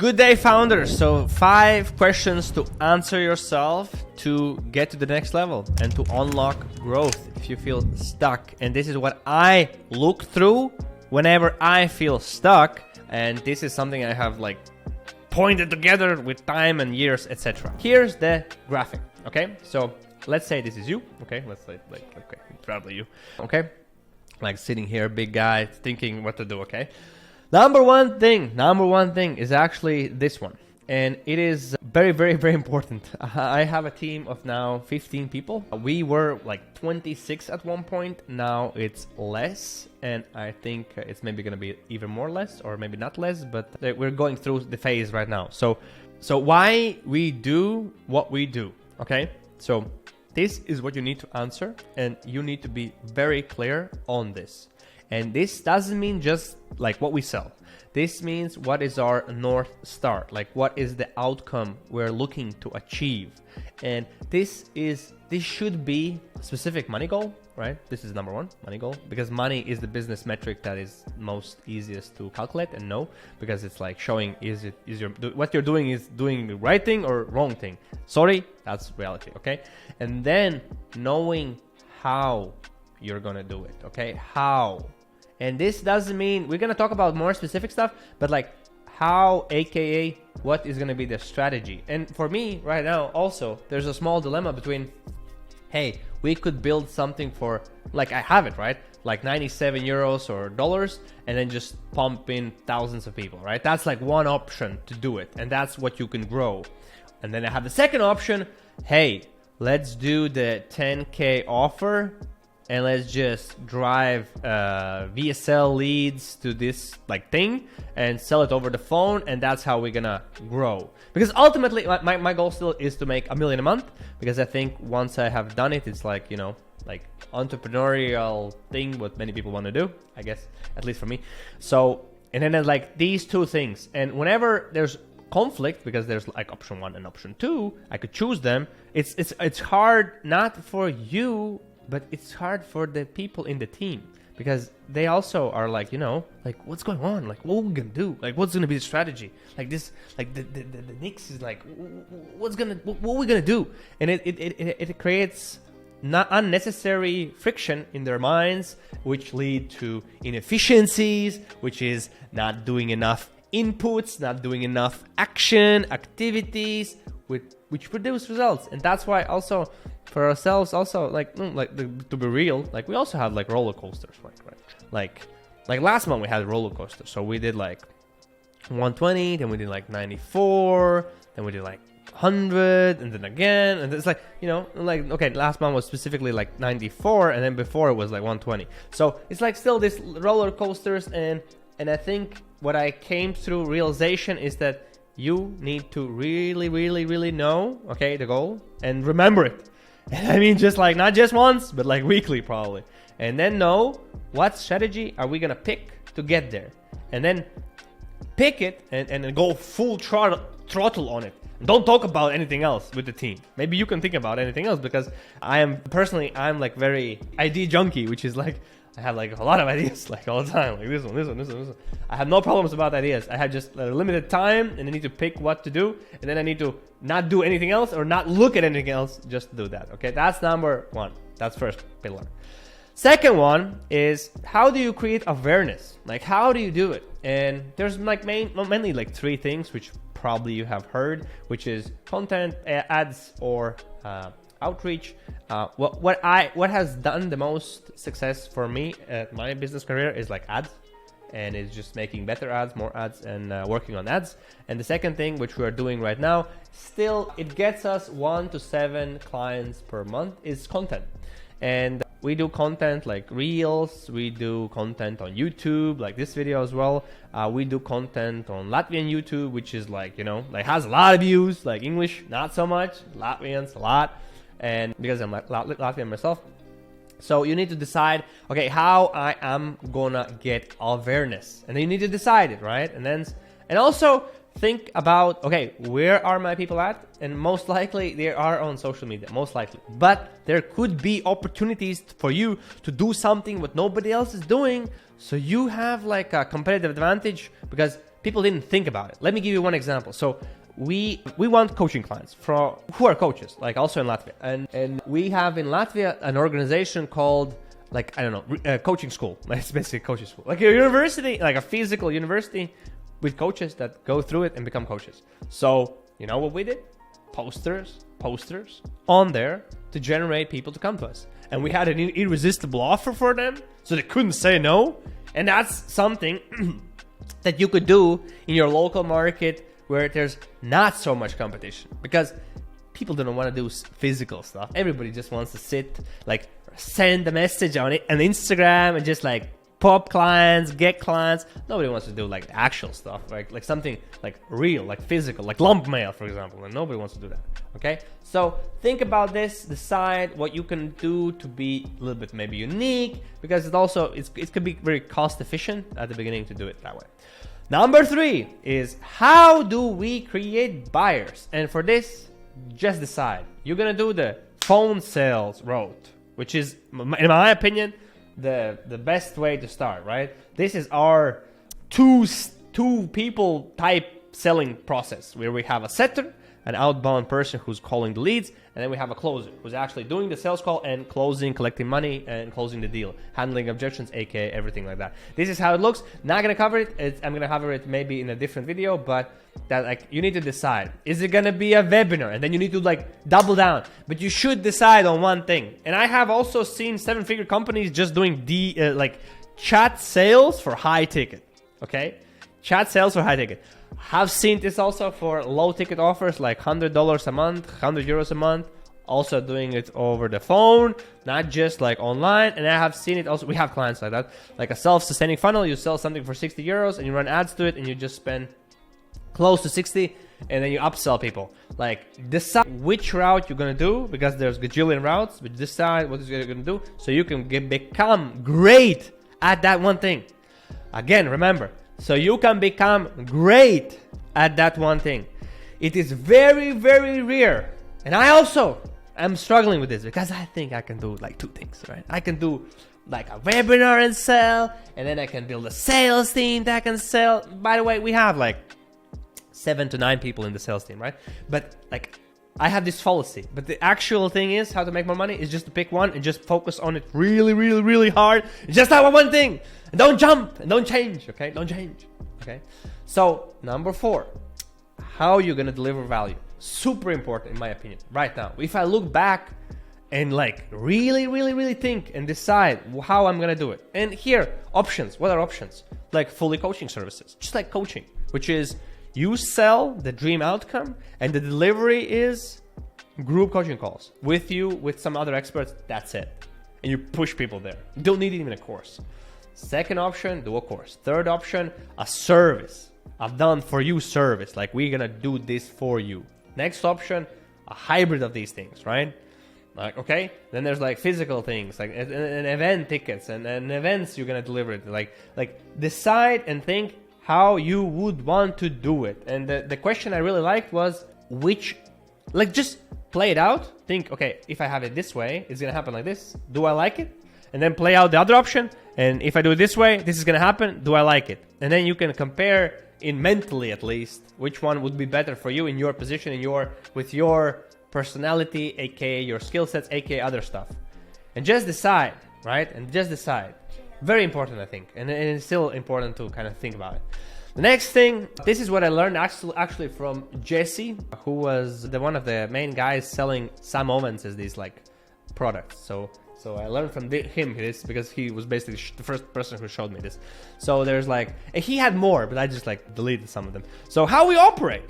Good day, founders. So 5 questions to answer yourself to get to the next level and to unlock growth if you feel stuck. And this is what I look through whenever I feel stuck. And this is something I have like pointed together with time and years, etc. Here's the graphic. Okay, so let's say this is you. Okay, let's say okay, probably you. Okay, like sitting here, big guy, thinking what to do. Okay. Number one thing is actually this one, and it is very, very, very important. I have a team of now 15 people. We were like 26 at one point. Now it's less, and I think it's maybe going to be even more less, or maybe not less, but we're going through the phase right now. So why we do what we do, okay? So this is what you need to answer, and you need to be very clear on this. And this doesn't mean just like what we sell. This means what is our North Star, like what is the outcome we're looking to achieve. And this should be a specific money goal, right? This is number one, money goal, because money is the business metric that is most easiest to calculate and know, because it's like showing what you're doing is doing the right thing or wrong thing. Sorry, that's reality, okay? And then knowing how you're gonna do it, okay? How? And this doesn't mean we're gonna talk about more specific stuff, but like how, aka what is gonna be the strategy. And for me right now also, there's a small dilemma between, hey, we could build something for, like I have it, right? Like 97 euros or dollars, and then just pump in thousands of people, right? That's like one option to do it, and that's what you can grow. And then I have the second option, hey, let's do the 10K offer, and let's just drive VSL leads to this like thing and sell it over the phone, and that's how we're gonna grow. Because ultimately, my goal still is to make $1 million a month, because I think once I have done it, it's like, you know, like entrepreneurial thing what many people want to do, I guess, at least for me. So, and then there's like these two things, and whenever there's conflict, because there's like option 1 and option 2, I could choose them. It's hard, not for you, but it's hard for the people in the team, because they also are like, you know, like what's going on? Like what are we gonna do? Like what's gonna be the strategy? Like this, like the Knicks is like, what are we gonna do? And it creates not unnecessary friction in their minds, which lead to inefficiencies, which is not doing enough inputs, not doing enough activities, which produce results. And that's why also for ourselves also to be real, like we also have like roller coasters, like last month we had a roller coaster. So we did like 120, then we did like 94, then we did like 100, and then again, and it's like, you know, like, okay, last month was specifically like 94, and then before it was like 120. So it's like still this roller coasters, and I think what I came through realization is that you need to really, really, really know, okay, the goal, and remember it. And I mean, just like, not just once, but like weekly probably. And then know what strategy are we gonna pick to get there. And then pick it and go full throttle on it. Don't talk about anything else with the team. Maybe you can think about anything else, because I'm like very idea junkie, which is like, I have like a lot of ideas like all the time, like this one. I have no problems about ideas. I have just a limited time, and I need to pick what to do, and then I need to not do anything else or not look at anything else, just do that. Okay, that's number one. That's first pillar. Second one is, how do you create awareness? Like, how do you do it? And there's like mainly like 3 things, which probably you have heard, which is content, ads, or outreach. What has done the most success for me at my business career is like ads, and it's just making better ads, more ads, and working on ads. And the second thing, which we are doing right now, still it gets us 1 to 7 clients per month, is content. And we do content like reels, we do content on YouTube, like this video as well. We do content on Latvian YouTube, which is like, you know, like has a lot of views, like English, not so much, Latvians, a lot. And because I'm Latvian myself, so you need to decide, okay, how I am gonna get awareness, and then you need to decide it, right? And also think about, okay, where are my people at? And most likely they are on social media, most likely. But there could be opportunities for you to do something what nobody else is doing, so you have like a competitive advantage, because people didn't think about it. Let me give you one example. So we want coaching clients who are coaches, like also in Latvia. And we have in Latvia an organization called, like, I don't know, coaching school. It's basically a coaching school. Like a university, like a physical university with coaches that go through it and become coaches. So, you know what we did? Posters on there to generate people to come to us. And we had an irresistible offer for them, so they couldn't say no. And that's something that you could do in your local market where there's not so much competition, because people don't want to do physical stuff. Everybody just wants to sit, like, send a message on Instagram and just like pop clients, get clients. Nobody wants to do like actual stuff, like something like real, like physical, like lump mail, for example. And nobody wants to do that. Okay, so think about this. Decide what you can do to be a little bit maybe unique, because it could be very cost efficient at the beginning to do it that way. Number 3 is, how do we create buyers? And for this, just decide. You're gonna do the phone sales route, which is, in my opinion, the best way to start, right? This is our two people type selling process, where we have a setter, an outbound person who's calling the leads, and then we have a closer who's actually doing the sales call and closing, collecting money and closing the deal, handling objections, aka everything like that. This is how it looks. Not gonna cover it. I'm gonna cover it maybe in a different video, but that, like, you need to decide. Is it gonna be a webinar? And then you need to like double down, but you should decide on one thing. And I have also seen 7-figure companies just doing like chat sales for high ticket. Okay, chat sales for high ticket. Have seen this also for low ticket offers, like $100 a month, €100 a month, also doing it over the phone, not just like online. And I have seen it also, we have clients like that, like a self-sustaining funnel. You sell something for €60 and you run ads to it, and you just spend close to 60, and then you upsell people. Like, decide which route you're gonna do, because there's gajillion routes, but decide what you're gonna do so you can become great at that one thing. Again, remember, so you can become great at that one thing. It is very, very rare. And I also am struggling with this, because I think I can do like 2 things, right? I can do like a webinar and sell, and then I can build a sales team that can sell. By the way, we have like 7 to 9 people in the sales team, right? But like, I have this fallacy. But the actual thing is, how to make more money is just to pick one and just focus on it really, really, really hard. Just have one thing. And don't jump and don't change, okay? Don't change, okay? So, number 4, how you're gonna deliver value. Super important, in my opinion, right now. If I look back and like really, really, really think and decide how I'm gonna do it. And here, options. What are options? Like fully coaching services, just like coaching, which is, you sell the dream outcome, and the delivery is group coaching calls with you, with some other experts. That's it. And you push people there. You don't need even a course. Second option, do a course. Third option, a service. A done for you service. Like, we're gonna do this for you. Next option, a hybrid of these things, right? Like, okay, then there's like physical things, like an event tickets and events you're gonna deliver it. Like decide and think how you would want to do it. And the question I really liked was, just play it out. Think, okay, if I have it this way, it's gonna happen like this. Do I like it? And then play out the other option. And if I do it this way, this is gonna happen. Do I like it? And then you can compare, in mentally at least, which one would be better for you in your position, with your personality, aka your skill sets, aka other stuff. And just decide, right? And just decide. Very important, I think. And it's still important to kind of think about it. The next thing, this is what I learned actually from Jesse, who was one of the main guys selling Sam Owens as these like products. So I learned from him this, because he was basically the first person who showed me this. So there's like, and he had more, but I just like deleted some of them. So how we operate,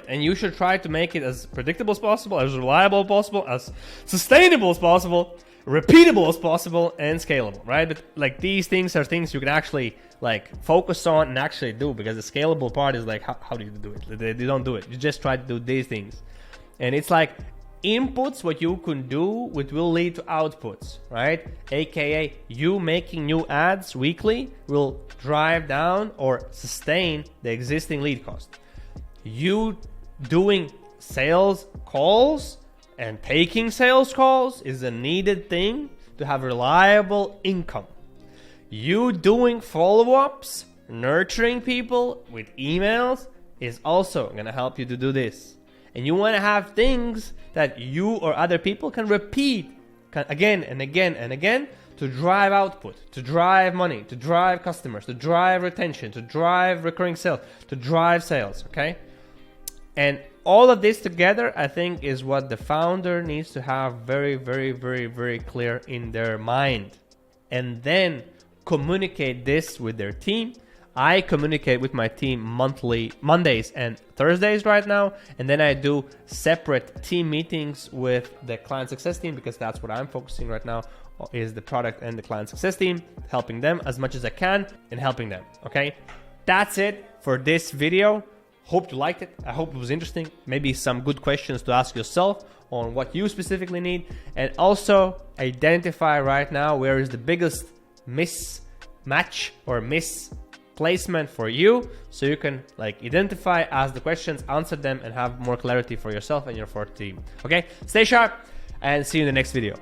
and you should try to make it as predictable as possible, as reliable as possible, as sustainable as possible, repeatable as possible, and scalable, right? But like, these things are things you can actually like focus on and actually do, because the scalable part is like, how do you do it? They don't do it. You just try to do these things. And it's like inputs, what you can do, which will lead to outputs, right? AKA you making new ads weekly will drive down or sustain the existing lead cost. You doing sales calls and taking sales calls is a needed thing to have reliable income. You doing follow-ups nurturing people with emails is also gonna help you to do this. And you wanna have things that you or other people can repeat again and again and again to drive output, to drive money, to drive customers, to drive retention, to drive recurring sales, to drive sales, okay? And all of this together, I think, is what the founder needs to have very, very, very, very clear in their mind. And then communicate this with their team. I communicate with my team Mondays and Thursdays right now. And then I do separate team meetings with the client success team, because that's what I'm focusing right now, is the product and the client success team, helping them as much as I can and helping them, okay? That's it for this video. Hope you liked it. I hope it was interesting. Maybe some good questions to ask yourself on what you specifically need. And also identify right now where is the biggest mismatch or misplacement for you, so you can identify, ask the questions, answer them, and have more clarity for yourself and your team. Okay, stay sharp and see you in the next video.